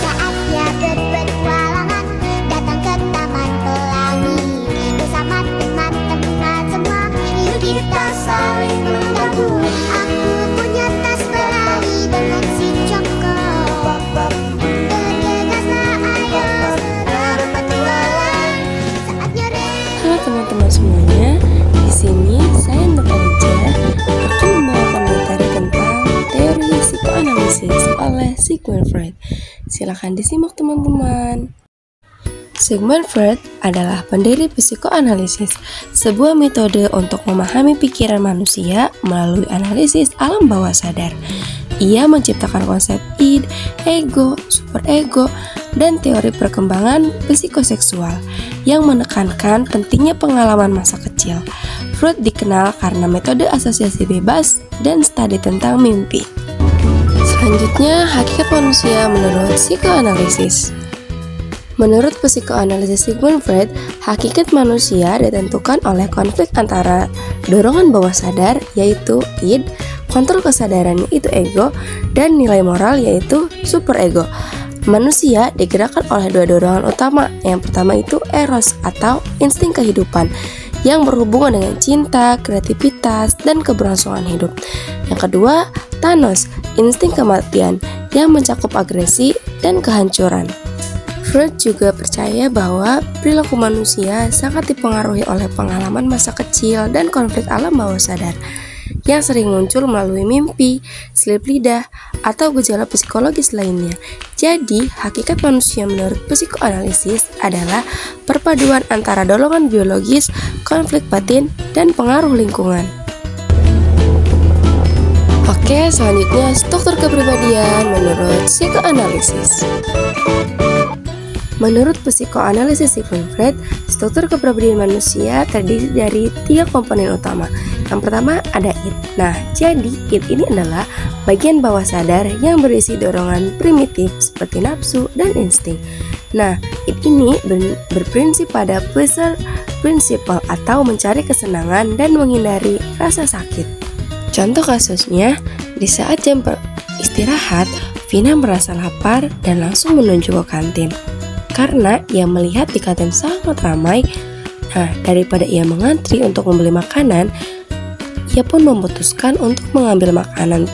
Saatnya berpetualangan, datang ke Taman Pelangi. Bersama teman-teman semua, yuk kita saling membantu. Aku punya tas berlari dengan si Joko. Bergegaslah ayo berpetualang. Saatnya Halo teman-teman semuanya, di sini saya Nur Elija akan membawakan materi tentang teori psikoanalisis oleh Sigmund Freud. Silakan disimak teman-teman. Sigmund Freud adalah pendiri psikoanalisis, sebuah metode untuk memahami pikiran manusia melalui analisis alam bawah sadar. Ia menciptakan konsep id, ego, superego, dan teori perkembangan psikoseksual yang menekankan pentingnya pengalaman masa kecil. Freud dikenal karena metode asosiasi bebas dan studi tentang mimpi. Selanjutnya, hakikat manusia menurut psikoanalisis. Menurut psikoanalisis Sigmund Freud, hakikat manusia ditentukan oleh konflik antara dorongan bawah sadar, yaitu id, kontrol kesadaran yaitu ego, dan nilai moral yaitu superego. Manusia digerakkan oleh dua dorongan utama. Yang pertama itu eros atau insting kehidupan yang berhubungan dengan cinta, kreativitas, dan keberlangsungan hidup. Yang kedua, Thanos, insting kematian yang mencakup agresi dan kehancuran. Freud juga percaya bahwa perilaku manusia sangat dipengaruhi oleh pengalaman masa kecil dan konflik alam bawah sadar yang sering muncul melalui mimpi, selip lidah, atau gejala psikologis lainnya. Jadi, hakikat manusia menurut psikoanalisis adalah perpaduan antara dorongan biologis, konflik batin, dan pengaruh lingkungan. Oke, selanjutnya struktur kepribadian menurut psikoanalisis. Menurut psikoanalisis Sigmund Freud, struktur kepribadian manusia terdiri dari 3 komponen utama. Yang pertama ada id. Nah, jadi id ini adalah bagian bawah sadar yang berisi dorongan primitif seperti nafsu dan insting. Nah, id ini berprinsip pada pleasure principle atau mencari kesenangan dan menghindari rasa sakit. Contoh kasusnya, di saat jam istirahat, Vina merasa lapar dan langsung menuju ke kantin. Karena ia melihat di kantin sangat ramai, daripada ia mengantri untuk membeli makanan, ia pun memutuskan untuk mengambil makanan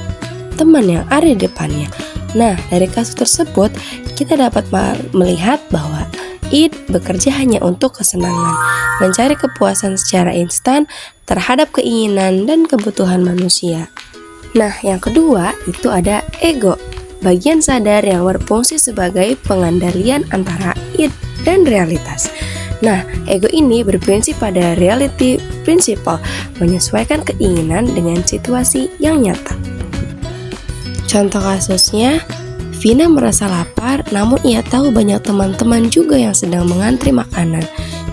teman yang ada di depannya. Nah, dari kasus tersebut, kita dapat melihat bahwa id bekerja hanya untuk kesenangan, mencari kepuasan secara instan terhadap keinginan dan kebutuhan manusia. Nah, yang kedua itu ada ego, bagian sadar yang berfungsi sebagai pengendalian antara id dan realitas. Nah, ego ini berprinsip pada reality principle, menyesuaikan keinginan dengan situasi yang nyata. Contoh kasusnya, Vina merasa lapar, namun ia tahu banyak teman-teman juga yang sedang mengantri makanan.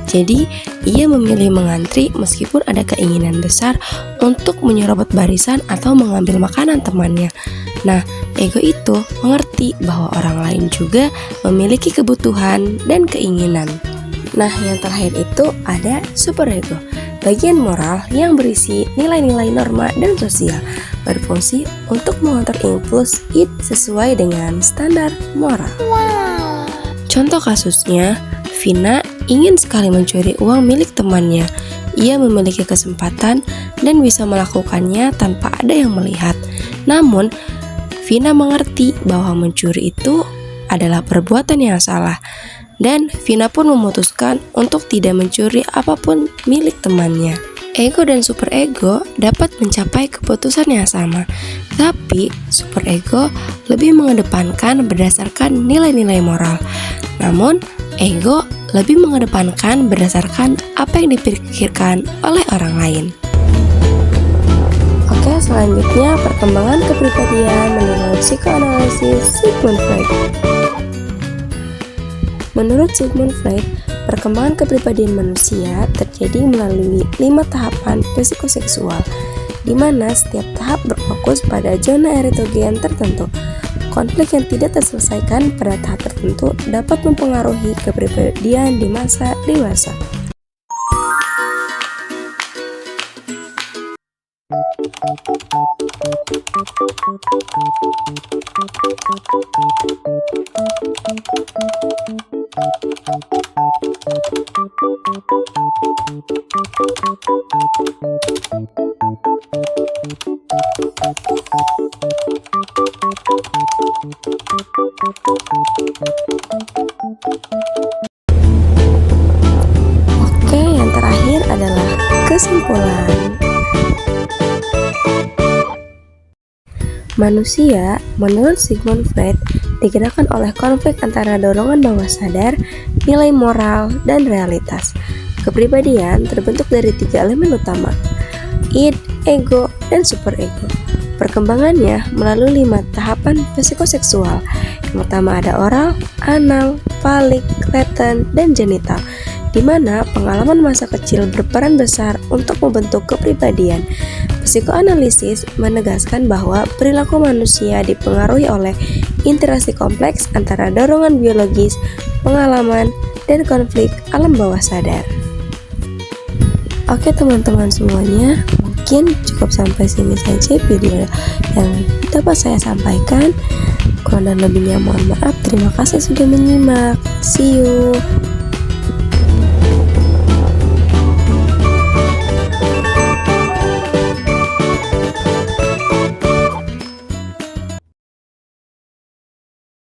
Jadi, ia memilih mengantri meskipun ada keinginan besar untuk menyerobot barisan atau mengambil makanan temannya. Nah, ego itu mengerti bahwa orang lain juga memiliki kebutuhan dan keinginan. Nah, yang terakhir itu ada superego, bagian moral yang berisi nilai-nilai norma dan sosial, berfungsi untuk mengontrol impuls id sesuai dengan standar moral. Contoh kasusnya, Vina ingin sekali mencuri uang milik temannya. Ia memiliki kesempatan dan bisa melakukannya tanpa ada yang melihat. Namun, Vina mengerti bahwa mencuri itu adalah perbuatan yang salah, dan Vina pun memutuskan untuk tidak mencuri apapun milik temannya. Ego dan superego dapat mencapai keputusan yang sama, tapi superego lebih mengedepankan berdasarkan nilai-nilai moral. Namun, ego lebih mengedepankan berdasarkan apa yang dipikirkan oleh orang lain. Oke, selanjutnya perkembangan kepribadian menurut psikoanalisis Sigmund Freud. Menurut Sigmund Freud, perkembangan kepribadian manusia terjadi melalui 5 tahapan psikoseksual, di mana setiap tahap berfokus pada zona eritogen tertentu. Konflik yang tidak terselesaikan pada tahap tertentu dapat mempengaruhi kepribadian di masa dewasa. Oke, yang terakhir adalah kesimpulan. Manusia, menurut Sigmund Freud, digerakkan oleh konflik antara dorongan bawah sadar, nilai moral, dan realitas. Kepribadian terbentuk dari 3 elemen utama: id, ego, dan superego. Perkembangannya melalui 5 tahapan psikoseksual. Yang pertama ada oral, anal, falik, latent, dan genital, di mana pengalaman masa kecil berperan besar untuk membentuk kepribadian. Psikoanalisis menegaskan bahwa perilaku manusia dipengaruhi oleh interaksi kompleks antara dorongan biologis, pengalaman, dan konflik alam bawah sadar. Oke teman-teman semuanya, mungkin cukup sampai sini saja video yang dapat saya sampaikan. Kurang dan lebihnya mohon maaf. Terima kasih sudah menyimak. See you.